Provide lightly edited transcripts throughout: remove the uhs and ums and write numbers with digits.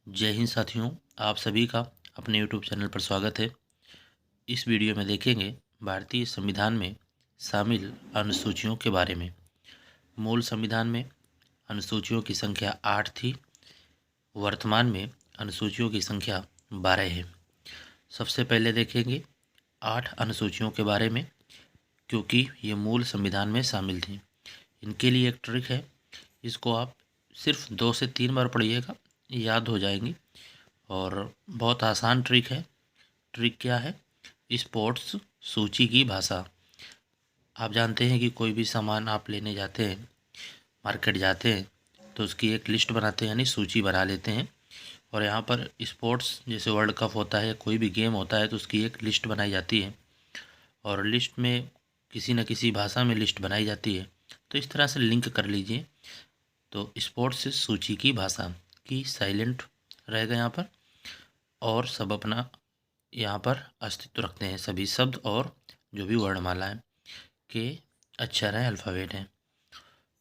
जय हिंद साथियों, आप सभी का अपने यूट्यूब चैनल पर स्वागत है। इस वीडियो में देखेंगे भारतीय संविधान में शामिल अनुसूचियों के बारे में। मूल संविधान में अनुसूचियों की संख्या 8 थी। वर्तमान में अनुसूचियों की संख्या 12 है। सबसे पहले देखेंगे 8 अनुसूचियों के बारे में, क्योंकि ये मूल संविधान में शामिल थी। इनके लिए एक ट्रिक है, इसको आप सिर्फ 2 से 3 बार पढ़िएगा, याद हो जाएंगी। और बहुत आसान ट्रिक है। ट्रिक क्या है? स्पोर्ट्स सूची की भाषा। आप जानते हैं कि कोई भी सामान आप लेने जाते हैं, मार्केट जाते हैं, तो उसकी एक लिस्ट बनाते हैं, यानी सूची बना लेते हैं। और यहाँ पर स्पोर्ट्स जैसे वर्ल्ड कप होता है, कोई भी गेम होता है, तो उसकी एक लिस्ट बनाई जाती है और लिस्ट में किसी न किसी भाषा में लिस्ट बनाई जाती है। तो इस तरह से लिंक कर लीजिए। तो स्पोर्ट्स सूची की भाषा की साइलेंट रहेगा यहाँ पर, और सब अपना यहाँ पर अस्तित्व रखते हैं। सभी शब्द और जो भी वर्णमालाएं के अक्षर हैं, अल्फ़ाबेट हैं।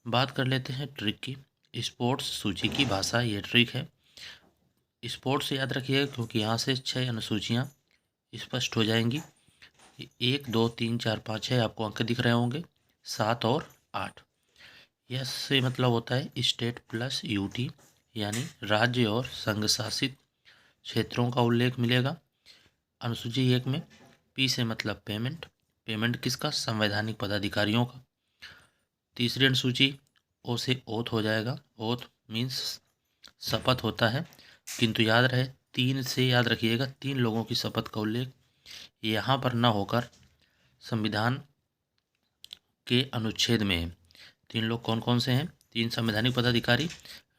बात कर लेते हैं ट्रिक की। स्पोर्ट्स सूची की भाषा, ये ट्रिक है। स्पोर्ट्स याद रखिएगा, क्योंकि यहाँ से 6 अनुसूचियाँ स्पष्ट हो जाएंगी। 1 2 3 4 5 6 आपको अंक दिख रहे होंगे, 7 और 8। यस से मतलब होता है स्टेट प्लस यूटी, यानी राज्य और संघ शासित क्षेत्रों का उल्लेख मिलेगा अनुसूची 1 में। पी से मतलब पेमेंट। पेमेंट किसका? संवैधानिक पदाधिकारियों का। तीसरी अनुसूची ओ से ओथ हो जाएगा। ओथ मीन्स शपथ होता है, किंतु याद रहे 3 से याद रखिएगा, 3 लोगों की शपथ का उल्लेख यहाँ पर न होकर संविधान के अनुच्छेद में है। 3 लोग कौन कौन से हैं? 3 संवैधानिक पदाधिकारी,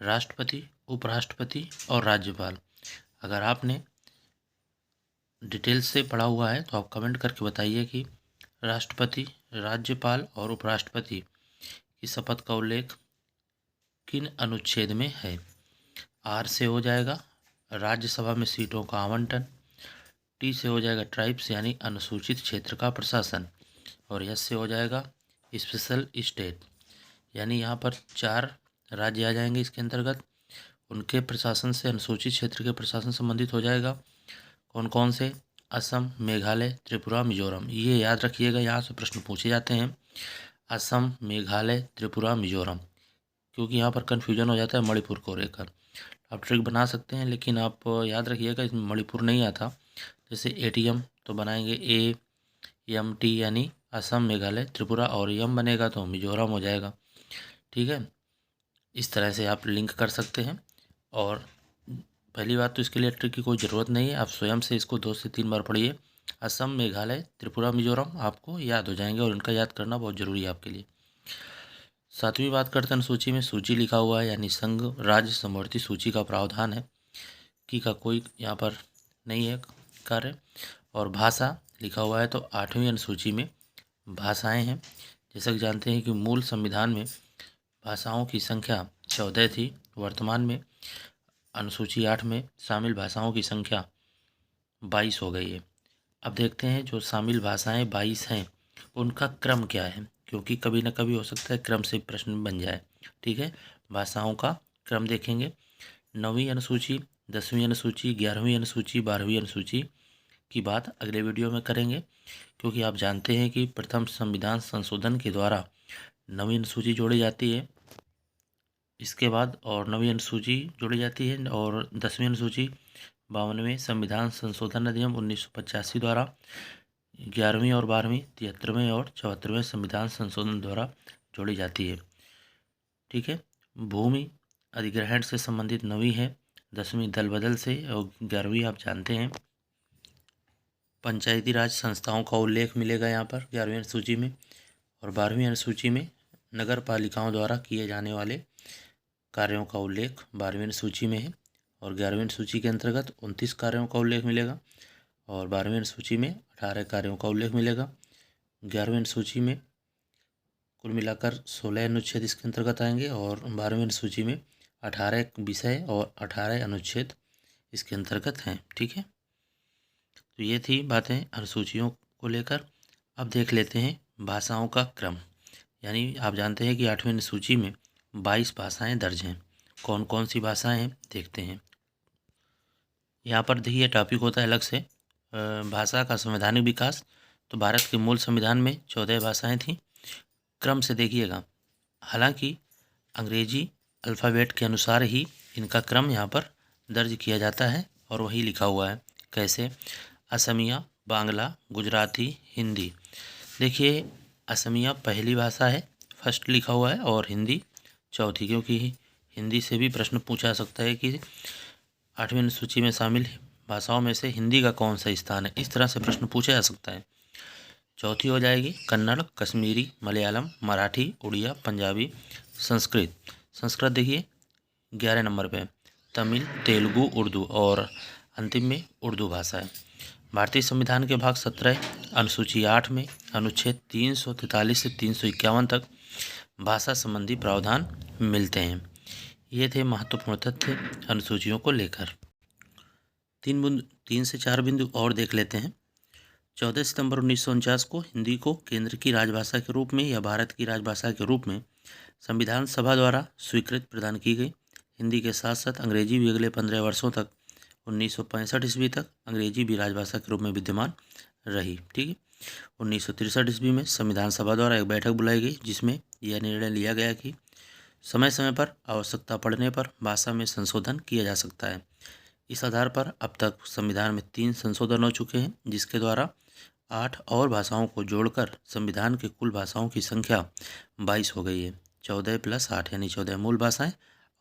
राष्ट्रपति, उपराष्ट्रपति और राज्यपाल। अगर आपने डिटेल से पढ़ा हुआ है तो आप कमेंट करके बताइए कि राष्ट्रपति, राज्यपाल और उपराष्ट्रपति की शपथ का उल्लेख किन अनुच्छेद में है। आर से हो जाएगा राज्यसभा में सीटों का आवंटन। टी से हो जाएगा ट्राइब्स, यानी अनुसूचित क्षेत्र का प्रशासन। और एस से हो जाएगा स्पेशल स्टेट, यानी यहाँ पर 4 राज्य आ जाएंगे इसके अंतर्गत। उनके प्रशासन से अनुसूचित क्षेत्र के प्रशासन संबंधित हो जाएगा। कौन कौन से? असम, मेघालय, त्रिपुरा, मिजोरम। ये याद रखिएगा, यहाँ से प्रश्न पूछे जाते हैं। असम, मेघालय, त्रिपुरा, मिजोरम, क्योंकि यहाँ पर कन्फ्यूजन हो जाता है मणिपुर को लेकर। आप ट्रिक बना सकते हैं, लेकिन आप याद रखिएगा इसमें मणिपुर नहीं आता। जैसे एटीएम तो बनाएंगे AMT, यानी असम, मेघालय, त्रिपुरा, और यम बनेगा तो मिजोरम हो जाएगा। ठीक है, इस तरह से आप लिंक कर सकते हैं। और पहली बात तो इसके लिए ट्रिक की कोई ज़रूरत नहीं है, आप स्वयं से इसको 2 से 3 बार पढ़िए। असम, मेघालय, त्रिपुरा, मिजोरम आपको याद हो जाएंगे, और इनका याद करना बहुत ज़रूरी है आपके लिए। 7वीं बात करते हैं अनुसूची में। सूची लिखा हुआ है, यानी संघ राज्य समवर्ती सूची का प्रावधान है। की का कोई यहाँ पर नहीं है कार्य। और भाषा लिखा हुआ है, तो 8वीं अनुसूची में भाषाएं हैं। जैसा कि जानते हैं कि मूल संविधान में भाषाओं की संख्या 14 थी। वर्तमान में अनुसूची 8 में शामिल भाषाओं की संख्या 22 हो गई है। अब देखते हैं जो शामिल भाषाएं 22 हैं, उनका क्रम क्या है, क्योंकि कभी ना कभी हो सकता है क्रम से प्रश्न बन जाए। ठीक है, भाषाओं का क्रम देखेंगे। 9वीं अनुसूची, 10वीं अनुसूची, 11वीं अनुसूची, 12वीं अनुसूची की बात अगले वीडियो में करेंगे, क्योंकि आप जानते हैं कि प्रथम संविधान संशोधन के द्वारा 9वीं अनुसूची जोड़ी जाती है। इसके बाद और 9वीं अनुसूची जोड़ी जाती है, और 10वीं अनुसूची 52वें संविधान संशोधन अधिनियम 1985 द्वारा, 11वीं और 12वीं 73वें और 74वें संविधान संशोधन द्वारा जोड़ी जाती है। ठीक है, भूमि अधिग्रहण से संबंधित 9वीं है, 10वीं दल बदल से, और 11वीं आप जानते हैं पंचायती राज संस्थाओं का उल्लेख मिलेगा यहाँ पर 11वीं अनुसूची में। और 12वीं अनुसूची में नगर पालिकाओं द्वारा किए जाने वाले कार्यों का उल्लेख 12वीं अनुसूची में है। और 11वीं अनुसूची के अंतर्गत 29 कार्यों का उल्लेख मिलेगा, और 12वीं अनुसूची में 18 कार्यों का उल्लेख मिलेगा। 11वीं अनुसूची में कुल मिलाकर 16 अनुच्छेद इसके अंतर्गत आएंगे, और 12वीं अनुसूची में 18 विषय और 18 अनुच्छेद इसके अंतर्गत हैं। ठीक है, तो ये थी बातें अनुसूचियों को लेकर। अब देख लेते हैं भाषाओं का क्रम। यानी आप जानते हैं कि 8वीं अनुसूची में 22 भाषाएं दर्ज हैं। कौन कौन सी भाषाएं हैं देखते हैं। यहाँ पर देखिए टॉपिक होता है अलग से भाषा का संवैधानिक विकास। तो भारत के मूल संविधान में 14 भाषाएं थीं। क्रम से देखिएगा, हालांकि अंग्रेजी अल्फ़ाबेट के अनुसार ही इनका क्रम यहाँ पर दर्ज किया जाता है और वही लिखा हुआ है। कैसे? असमिया, बांग्ला, गुजराती, हिंदी। देखिए असमिया पहली भाषा है, फर्स्ट लिखा हुआ है, और हिंदी चौथी, क्योंकि हिंदी से भी प्रश्न पूछा जा सकता है कि 8वीं अनुसूची में शामिल भाषाओं में से हिंदी का कौन सा स्थान है। इस तरह से प्रश्न पूछा जा सकता है। चौथी हो जाएगी कन्नड़, कश्मीरी, मलयालम, मराठी, उड़िया, पंजाबी, संस्कृत। संस्कृत देखिए 11 नंबर पे, तमिल, तेलुगु, उर्दू, और अंतिम में उर्दू भाषा है। भारतीय संविधान के भाग 17 अनुसूची 8 में अनुच्छेद 343 से 351 तक भाषा संबंधी प्रावधान मिलते हैं। ये थे महत्वपूर्ण तथ्य अनुसूचियों को लेकर। 3 से 4 बिंदु और देख लेते हैं। 14 सितंबर 1949 को हिंदी को केंद्र की राजभाषा के रूप में या भारत की राजभाषा के रूप में संविधान सभा द्वारा स्वीकृत प्रदान की गई। हिंदी के साथ साथ अंग्रेजी भी अगले 15 वर्षों तक 1965 ईस्वी तक अंग्रेजी भी राजभाषा के रूप में विद्यमान रही। ठीक है। 1963 ईस्वी में संविधान सभा द्वारा एक बैठक बुलाई गई जिसमें यह निर्णय लिया गया कि समय समय पर आवश्यकता पड़ने पर भाषा में संशोधन किया जा सकता है। इस आधार पर अब तक संविधान में 3 संशोधन हो चुके हैं, जिसके द्वारा 8 और भाषाओं को जोड़कर संविधान की कुल भाषाओं की संख्या 22 हो गई है। 14 + 8 यानी 14 मूल भाषाएं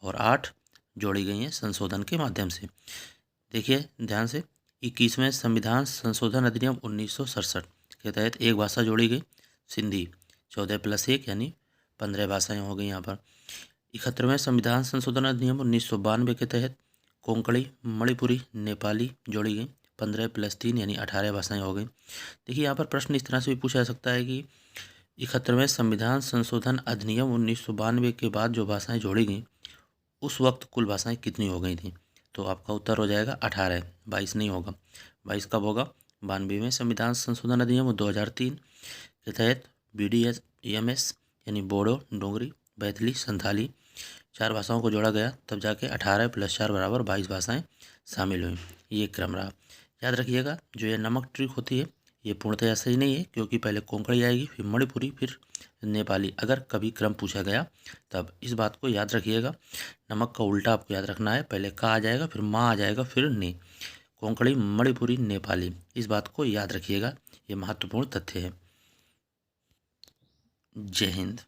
और 8 जोड़ी गई हैं संशोधन के माध्यम से। देखिए ध्यान से, 21वें संविधान संशोधन अधिनियम 1967 के तहत एक भाषा जोड़ी गई, सिंधी। 14 + 1 यानी 15 भाषाएं हो गई यहाँ पर। 71वें संविधान संशोधन अधिनियम 1992 के तहत कोंकणी, मणिपुरी, नेपाली जोड़ी गई, 15 + 3 यानी 18 भाषाएं हो गई। देखिए यहाँ पर प्रश्न इस तरह से भी पूछा जा सकता है कि 71वें संविधान संशोधन अधिनियम 1992 के बाद जो भाषाएं जोड़ी गई उस वक्त कुल भाषाएं कितनी हो गई थी। तो आपका उत्तर हो जाएगा 18, 22 नहीं होगा। 22 कब होगा? 92वें संविधान संशोधन अधिनियम 2003 के तहत BDMS यानी बोडो, डोगरी, बैतली, संथाली 4 भाषाओं को जोड़ा गया, तब जाके 18 + 4 = 22 भाषाएं शामिल हुई। ये क्रम रहा। याद रखिएगा, जो ये नमक ट्रिक होती है ये पूर्णतः सही नहीं है, क्योंकि पहले कोंकणी आएगी, फिर मणिपुरी, फिर नेपाली, अगर कभी क्रम पूछा गया तब। इस बात को याद रखिएगा। नमक का उल्टा आपको याद रखना है, पहले का आ जाएगा, फिर माँ आ जाएगा, फिर ने। कोंकणी, मणिपुरी, नेपाली, इस बात को याद रखिएगा। ये महत्वपूर्ण तथ्य है। जय हिंद।